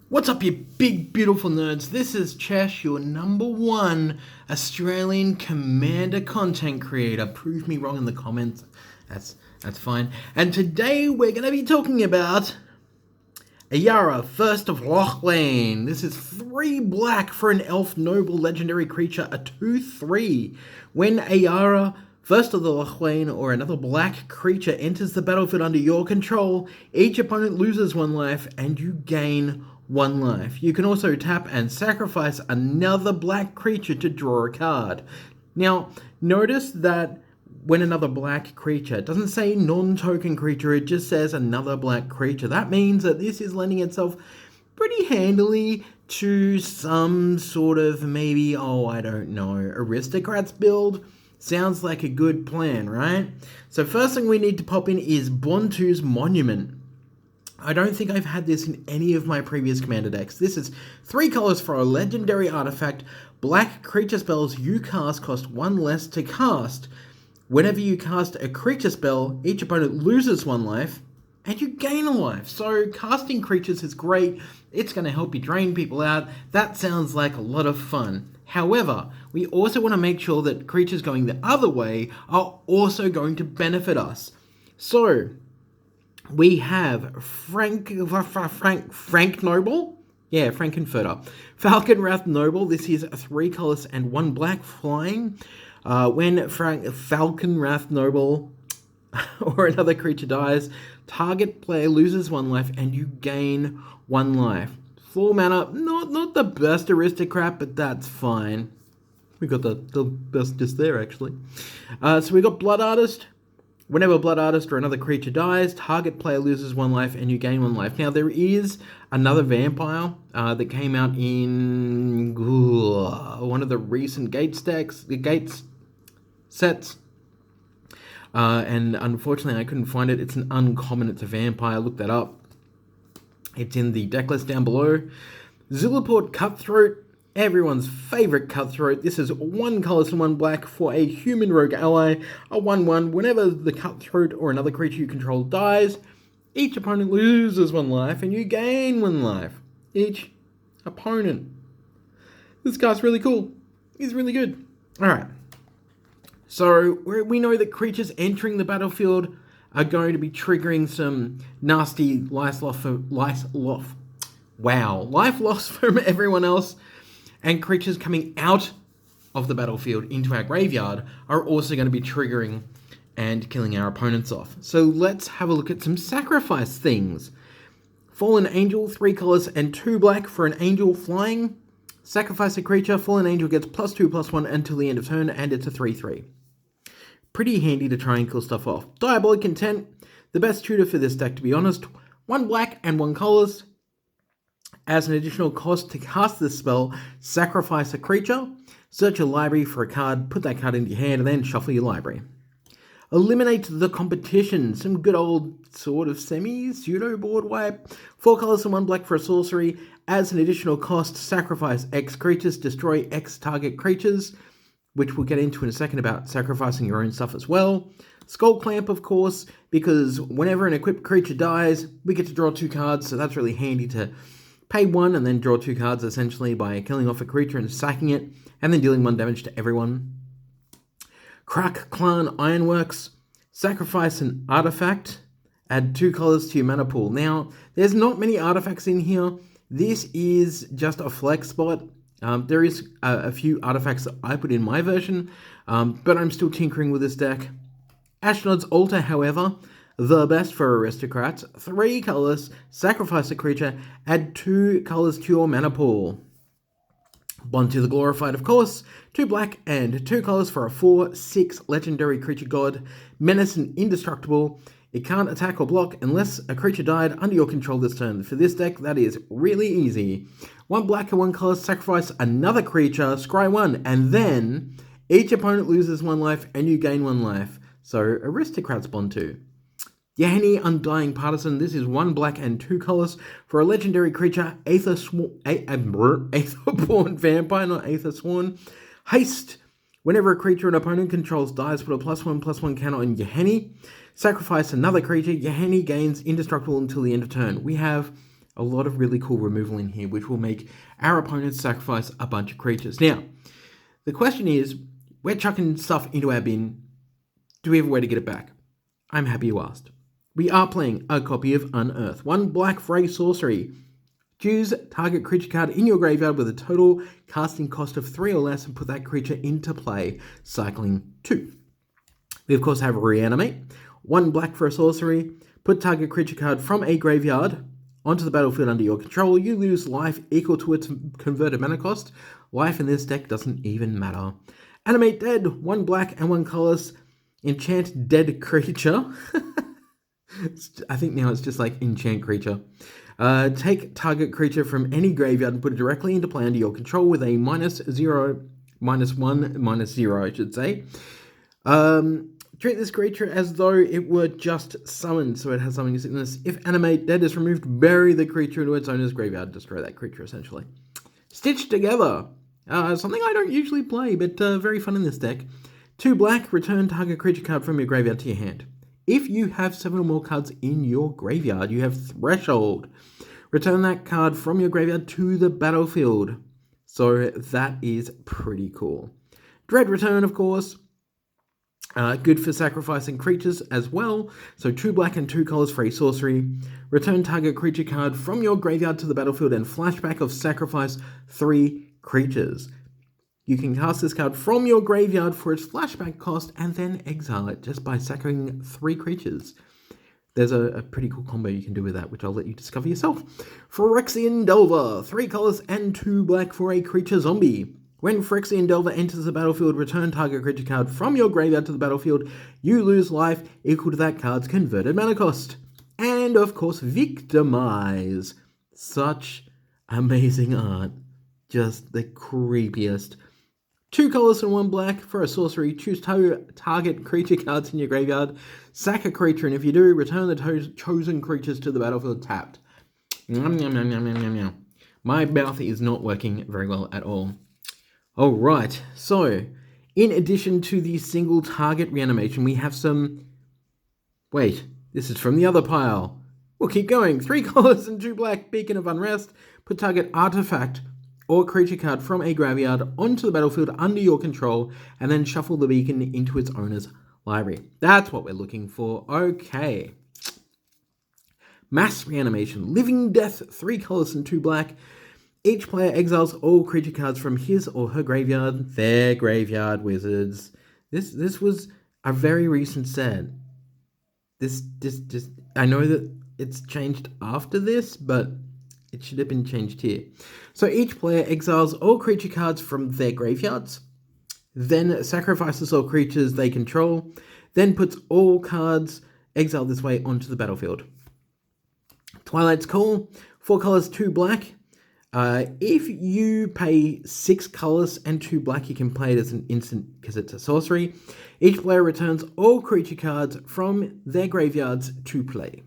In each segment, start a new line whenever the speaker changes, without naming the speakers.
What's up, you big, beautiful nerds? This is Chesh, your #1 Australian Commander content creator. Prove me wrong in the comments. That's fine. And today we're going to be talking about Ayara, First of Lochlane. This is 3 black for an elf noble legendary creature, a 2/3. When Ayara, First of the Lochlane, or another black creature enters the battlefield under your control, each opponent loses 1 life and you gain 1 life. You can also tap and sacrifice another black creature to draw a card. Now, notice that when another black creature, it doesn't say non-token creature, it just says another black creature. That means that this is lending itself pretty handily to some sort of maybe, I don't know, aristocrats build. Sounds like a good plan, right? So first thing we need to pop in is Bontu's Monument. I don't think I've had this in any of my previous commander decks. This is 3 colors for a legendary artifact. Black creature spells you cast cost 1 less to cast. Whenever you cast a creature spell, each opponent loses 1 life, and you gain a life. So casting creatures is great. It's going to help you drain people out. That sounds like a lot of fun. However, we also want to make sure that creatures going the other way are also going to benefit us. So we have Frank Noble? Yeah, Frankenfurter. Falconwrath Noble. This is 3 colors and 1 black flying. When Falconwrath Noble or another creature dies, target player loses 1 life and you gain 1 life. 4 mana, not the best aristocrat, but that's fine. We got the best just there, actually. So we got Blood Artist. Whenever Blood Artist or another creature dies, target player loses 1 life and you gain 1 life. Now, there is another vampire that came out in one of the recent Gates sets. And unfortunately, I couldn't find it. It's an uncommon. It's a vampire. Look that up. It's in the deck list down below. Zilliport Cutthroat. Everyone's favorite Cutthroat. This is 1 color and 1 black for a human rogue ally. A 1/1. Whenever the Cutthroat or another creature you control dies, each opponent loses 1 life and you gain 1 life. Each opponent. This guy's really cool. He's really good. Alright. So, we know that creatures entering the battlefield are going to be triggering some nasty life loss from everyone else. And creatures coming out of the battlefield into our graveyard are also going to be triggering and killing our opponents off. So let's have a look at some sacrifice things. Fallen Angel, 3 colors and 2 black for an angel flying. Sacrifice a creature, Fallen Angel gets +2/+1 until the end of turn, and it's a 3/3. Pretty handy to try and kill stuff off. Diabolic Intent, the best tutor for this deck, to be honest. 1 black and 1 colors. As an additional cost to cast this spell, sacrifice a creature, search your library for a card, put that card into your hand, and then shuffle your library. Eliminate the competition, some good old sort of pseudo board wipe. 4 colors and 1 black for a sorcery. As an additional cost, sacrifice X creatures, destroy X target creatures, which we'll get into in a second about sacrificing your own stuff as well. Skull Clamp, of course, because whenever an equipped creature dies, we get to draw 2 cards, so that's really handy to pay 1 and then draw 2 cards essentially by killing off a creature and sacking it, and then dealing 1 damage to everyone. Crack Clan Ironworks, sacrifice an artifact, add 2 colors to your mana pool. Now, there's not many artifacts in here. This is just a flex spot. There is a few artifacts that I put in my version, but I'm still tinkering with this deck. Ashnod's Altar, however, the best for aristocrats. 3 colors, sacrifice a creature, add 2 colors to your mana pool. Bontu the Glorified, of course. 2 black and 2 colors for a 4/6 legendary creature god. Menace and Indestructible. It can't attack or block unless a creature died under your control this turn. For this deck, that is really easy. 1 black and 1 color, sacrifice another creature, scry 1, and then each opponent loses 1 life and you gain 1 life. So, aristocrats Bontu. Yahani Undying Partisan, this is 1 black and 2 colors for a legendary creature, Aetherborn Vampire, not Aethersworn. Haste, whenever a creature an opponent controls dies, put a +1/+1 counter on Yahani. Sacrifice another creature, Yahani gains indestructible until the end of turn. We have A lot of really cool removal in here, which will make our opponents sacrifice a bunch of creatures. Now, the question is, we're chucking stuff into our bin. Do we have a way to get it back? I'm happy you asked. We are playing a copy of Unearth. 1 black for a sorcery. Choose target creature card in your graveyard with a total casting cost of 3 or less and put that creature into play, cycling 2. We of course have Reanimate. 1 black for a sorcery. Put target creature card from a graveyard onto the battlefield under your control. You lose life equal to its converted mana cost. Life in this deck doesn't even matter. Animate Dead. 1 black and 1 colorless. Enchant dead creature. I think now it's just like enchant creature. Take target creature from any graveyard and put it directly into play under your control with a -0, -1, -0, I should say. Treat this creature as though it were just summoned, so it has summoning sickness. If Animate Dead is removed, bury the creature into its owner's graveyard. Destroy that creature, essentially. Stitched Together. Something I don't usually play, but very fun in this deck. 2 black, return target creature card from your graveyard to your hand. If you have 7 or more cards in your graveyard, you have Threshold. Return that card from your graveyard to the battlefield. So that is pretty cool. Dread Return, of course. Good for sacrificing creatures as well. So 2 black and 2 colors for a sorcery. Return target creature card from your graveyard to the battlefield and flashback of sacrifice 3 creatures. You can cast this card from your graveyard for its flashback cost and then exile it just by sacking 3 creatures. There's a pretty cool combo you can do with that, which I'll let you discover yourself. Phyrexian Delver. 3 colors and 2 black for a creature zombie. When Phyrexian Delver enters the battlefield, return target creature card from your graveyard to the battlefield. You lose life equal to that card's converted mana cost. And, of course, Victimize. Such amazing art. Just the creepiest. 2 colors and 1 black for a sorcery. Choose 2 target creature cards in your graveyard. Sack a creature, and if you do, return the chosen creatures to the battlefield tapped. Yum, yum, yum, yum, yum, yum. My mouth is not working very well at all. Alright, so, in addition to the single target reanimation, we have some... Wait, this is from the other pile. We'll keep going. 3 colors and 2 black, Beacon of Unrest. Put target artifact or creature card from a graveyard onto the battlefield under your control, and then shuffle the beacon into its owner's library. That's what we're looking for. Okay. Mass Reanimation. Living Death, 3 colors and 2 black. Each player exiles all creature cards from his or her graveyard. Their graveyard, wizards. This was a very recent set. This I know that it's changed after this, but it should have been changed here. So each player exiles all creature cards from their graveyards, then sacrifices all creatures they control, then puts all cards exiled this way onto the battlefield. Twilight's Call, 4 colors, 2 black. If you pay 6 colors and 2 black, you can play it as an instant because it's a sorcery. Each player returns all creature cards from their graveyards to play.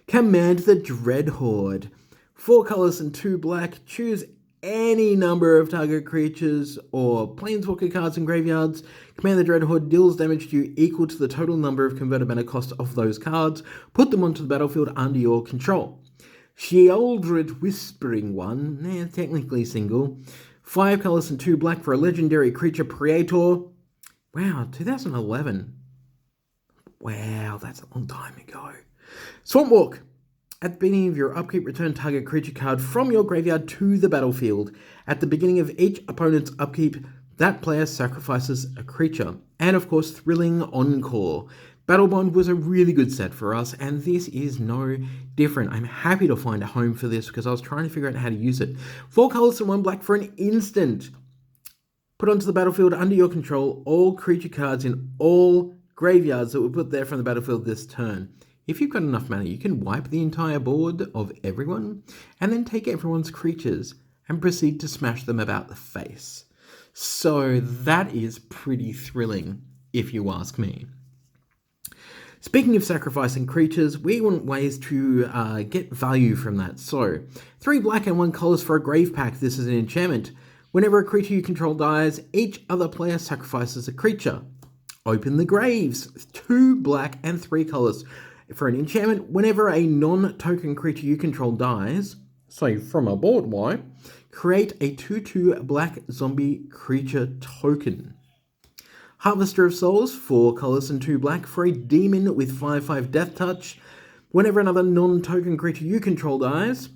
Command the Dread Horde. 4 colors and 2 black. Choose any number of target creatures or planeswalker cards in graveyards. Command the Dread Horde deals damage to you equal to the total number of converted mana cost of those cards. Put them onto the battlefield under your control. Sheoldred Whispering One, technically single. 5 colors and 2 black for a legendary creature, Praetor. Wow, 2011. Wow, that's a long time ago. Swamp Walk. At the beginning of your upkeep, return target creature card from your graveyard to the battlefield. At the beginning of each opponent's upkeep, that player sacrifices a creature. And of course, Thrilling Encore. Battle Bond was a really good set for us, and this is no different. I'm happy to find a home for this because I was trying to figure out how to use it. 4 colors and 1 black for an instant. Put onto the battlefield under your control all creature cards in all graveyards that were put there from the battlefield this turn. If you've got enough mana, you can wipe the entire board of everyone, and then take everyone's creatures and proceed to smash them about the face. So that is pretty thrilling, if you ask me. Speaking of sacrificing creatures, we want ways to get value from that. So, 3 black and 1 colors for a Grave Pact. This is an enchantment. Whenever a creature you control dies, each other player sacrifices a creature. Open the Graves. 2 black and 3 colors. For an enchantment, whenever a non-token creature you control dies, say from a board wipe, create a 2/2 black zombie creature token. Harvester of Souls, 4 colors and 2 black for a demon with 5/5 death touch. Whenever another non-token creature you control dies,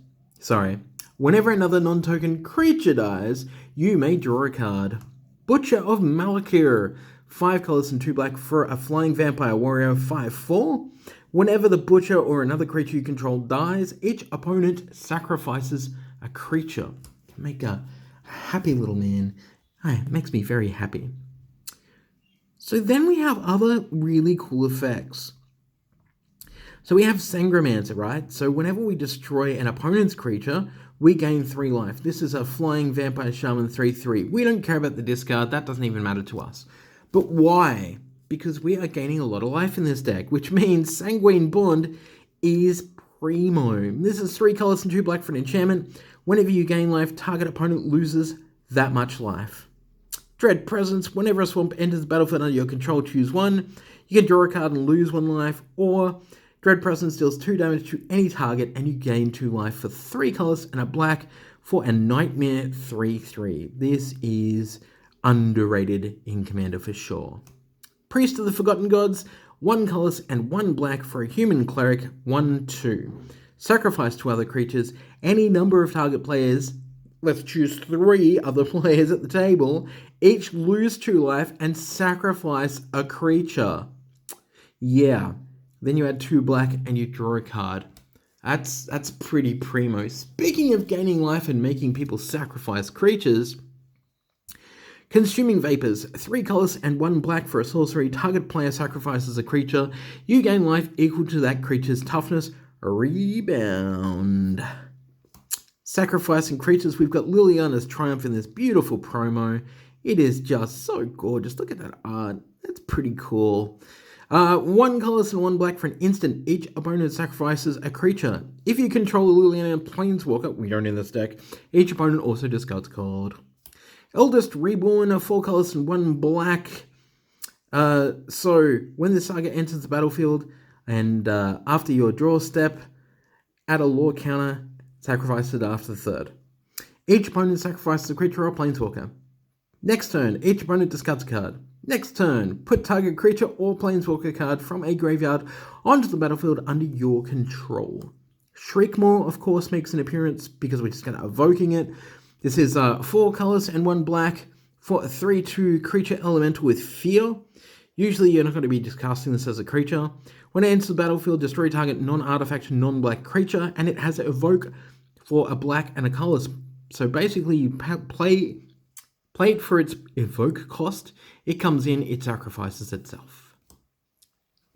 whenever another non-token creature dies, you may draw a card. Butcher of Malakir, 5 colors and 2 black for a flying vampire warrior, 5/4. Whenever the Butcher or another creature you control dies, each opponent sacrifices a creature. Make a happy little man. It makes me very happy. So then we have other really cool effects. So we have Sangromancer, right? So whenever we destroy an opponent's creature, we gain 3 life. This is a flying vampire shaman 3/3. We don't care about the discard, that doesn't even matter to us. But why? Because we are gaining a lot of life in this deck, which means Sanguine Bond is primo. This is 3 colors and 2 black for an enchantment. Whenever you gain life, target opponent loses that much life. Dread Presence, whenever a swamp enters the battlefield under your control, choose 1. You can draw a card and lose 1 life, or Dread Presence deals 2 damage to any target and you gain 2 life for 3 colors and a black for a Nightmare 3/3. This is underrated in Commander for sure. Priest of the Forgotten Gods, 1 colors and 1 black for a human cleric, 1/2. Sacrifice to other creatures, any number of target players, let's choose 3 other players at the table, each lose 2 life and sacrifice a creature. Yeah, then you add 2 black and you draw a card. That's pretty primo. Speaking of gaining life and making people sacrifice creatures, Consuming Vapors, 3 colors and 1 black for a sorcery. Target player sacrifices a creature. You gain life equal to that creature's toughness. Rebound. Sacrificing creatures, we've got Liliana's Triumph in this beautiful promo. It is just so gorgeous. Look at that art. That's pretty cool. 1 colors and 1 black for an instant. Each opponent sacrifices a creature. If you control a Liliana Planeswalker, we don't in this deck, each opponent also discards a card. Eldest Reborn, 4 colors and 1 black. So when the saga enters the battlefield and after your draw step, add a lore counter, sacrifice it after the 3rd. Each opponent sacrifices a creature or planeswalker. Next turn, each opponent discards a card. Next turn, put target creature or planeswalker card from a graveyard onto the battlefield under your control. Shriekmaw, of course, makes an appearance because we're just going to evoking it. This is 4 colors and 1 black for a 3/2 creature elemental with fear. Usually you're not going to be casting this as a creature. When it enters the battlefield, destroy target non-artifact, non-black creature, and it has evoke for a black and a color. So basically you play it for its evoke cost. It comes in, it sacrifices itself.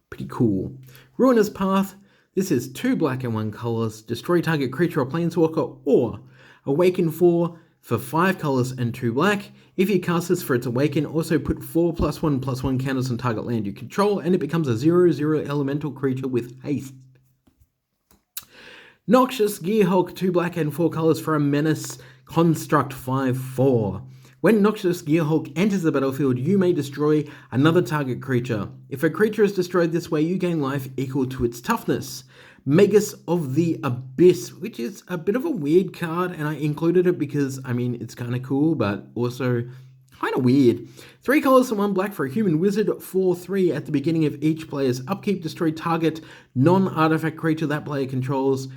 Pretty cool. Ruinous Path. This is 2 black and 1 colors. Destroy target creature or planeswalker, or Awaken 4 for 5 colors and 2 black. If you cast this for its Awaken, also put 4 +1/+1 counters on target land you control, and it becomes a 0/0 elemental creature with haste. Noxious Gearhulk, 2 black and 4 colors for a Menace Construct 5/4. When Noxious Gearhulk enters the battlefield, you may destroy another target creature. If a creature is destroyed this way, you gain life equal to its toughness. Magus of the Abyss, which is a bit of a weird card, and I included it because, I mean, it's kind of cool, but also kind of weird. 3 colors and 1 black for a human wizard, 4/3 at the beginning of each player's upkeep. Destroy target non-artifact creature that player controls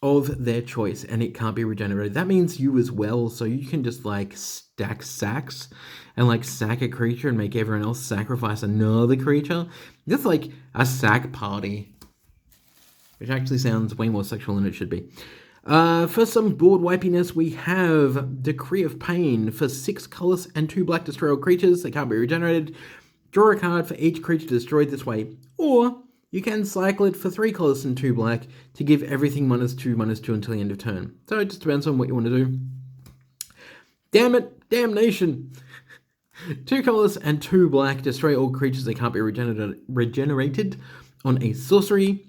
of their choice, and it can't be regenerated. That means you as well, so you can just like stack sacks and like sack a creature and make everyone else sacrifice another creature. It's like a sack party, which actually sounds way more sexual than it should be. For some board wipiness, we have Decree of Pain for 6 colors and 2 black. Destroy all creatures. They can't be regenerated. Draw a card for each creature destroyed this way. Or you can cycle it for 3 colors and 2 black to give everything -2/-2 until the end of turn. So it just depends on what you want to do. Damn it! Damnation! 2 colors and 2 black. Destroy all creatures that can't be regenerated on a sorcery.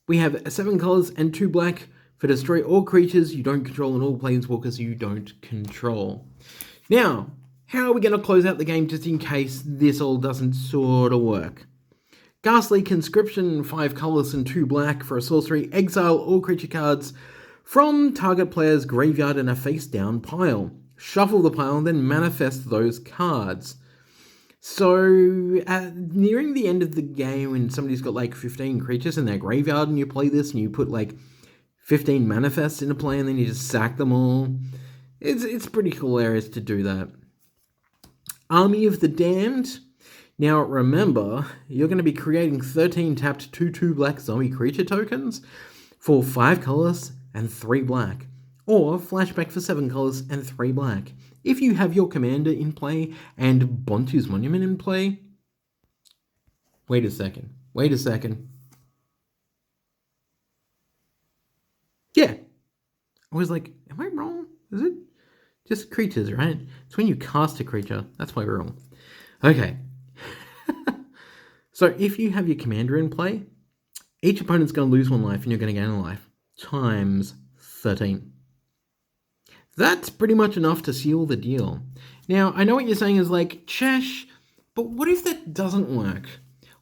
We have 7 colors and 2 black for destroy all creatures you don't control and all planeswalkers you don't control. Now, how are we going to close out the game just in case this all doesn't sort of work? Ghastly Conscription, 5 colors and 2 black for a sorcery. Exile all creature cards from target player's graveyard in a face-down pile. Shuffle the pile and then manifest those cards. So, nearing the end of the game, when somebody's got like 15 creatures in their graveyard and you play this and you put like 15 manifests into play and then you just sack them all, it's pretty hilarious to do that. Army of the Damned. Now remember, you're going to be creating 13 tapped 2/2 black zombie creature tokens for 5 colors and 3 black. Or flashback for 7 colors and 3 black. If you have your commander in play and Bontu's Monument in play... Wait a second. Yeah. I was like, am I wrong? Is it just creatures, right? It's when you cast a creature. That's why we're wrong. Okay. So if you have your commander in play, each opponent's going to lose 1 life and you're going to gain a life. Times 13. That's pretty much enough to seal the deal. Now, I know what you're saying is like, Chesh, but what if that doesn't work?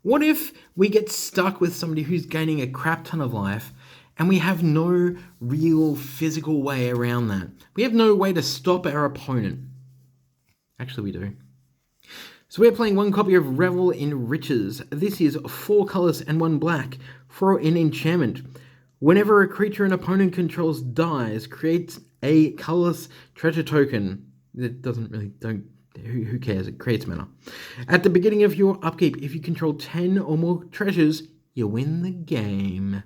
What if we get stuck with somebody who's gaining a crap ton of life and we have no real physical way around that? We have no way to stop our opponent. Actually, we do. So we're playing 1 copy of Revel in Riches. This is 4 colors and 1 black for an enchantment. Whenever a creature an opponent controls dies, creates a colorless treasure token. It doesn't really, who cares? It creates mana. At the beginning of your upkeep, if you control 10 or more treasures, you win the game.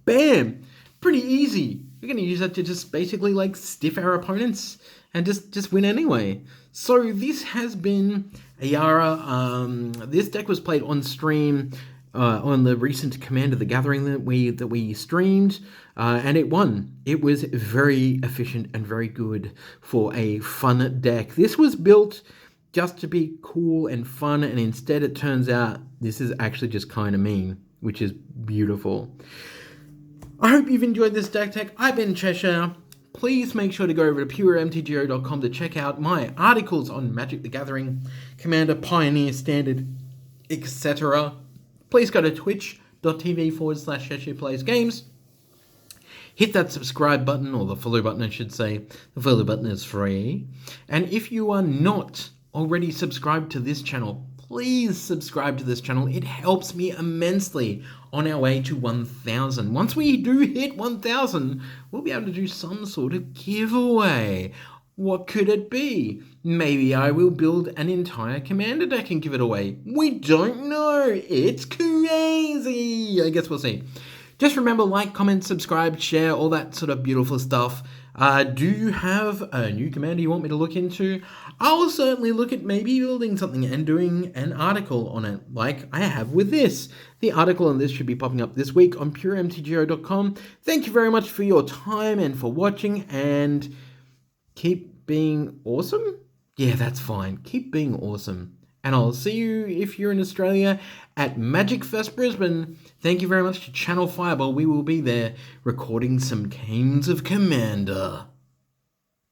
Bam! Pretty easy. We're going to use that to just basically like stiff our opponents and just win anyway. So this has been Ayara. This deck was played on stream on the recent Commander the Gathering that we streamed, and it won. It was very efficient and very good for a fun deck. This was built just to be cool and fun, and instead it turns out this is actually just kind of mean, which is beautiful. I hope you've enjoyed this deck tech. I've been Cheshire. Please make sure to go over to puremtgo.com to check out my articles on Magic the Gathering, Commander, Pioneer, Standard, etc. Please go to twitch.tv/CheshirePlaysGames. Hit that subscribe button, or the follow button I should say. The follow button is free. And if you are not already subscribed to this channel, please subscribe to this channel. It helps me immensely on our way to 1,000. Once we do hit 1,000, we'll be able to do some sort of giveaway. What could it be? Maybe I will build an entire commander deck and give it away. We don't know. It's crazy. I guess we'll see. Just remember, like, comment, subscribe, share, all that sort of beautiful stuff. Do you have a new commander you want me to look into? I'll certainly look at maybe building something and doing an article on it, like I have with this. The article on this should be popping up this week on puremtgo.com. Thank you very much for your time and for watching, and keep being awesome? Yeah, that's fine. Keep being awesome. And I'll see you, if you're in Australia, at Magic Fest Brisbane. Thank you very much to Channel Fibre. We will be there recording some games of Commander.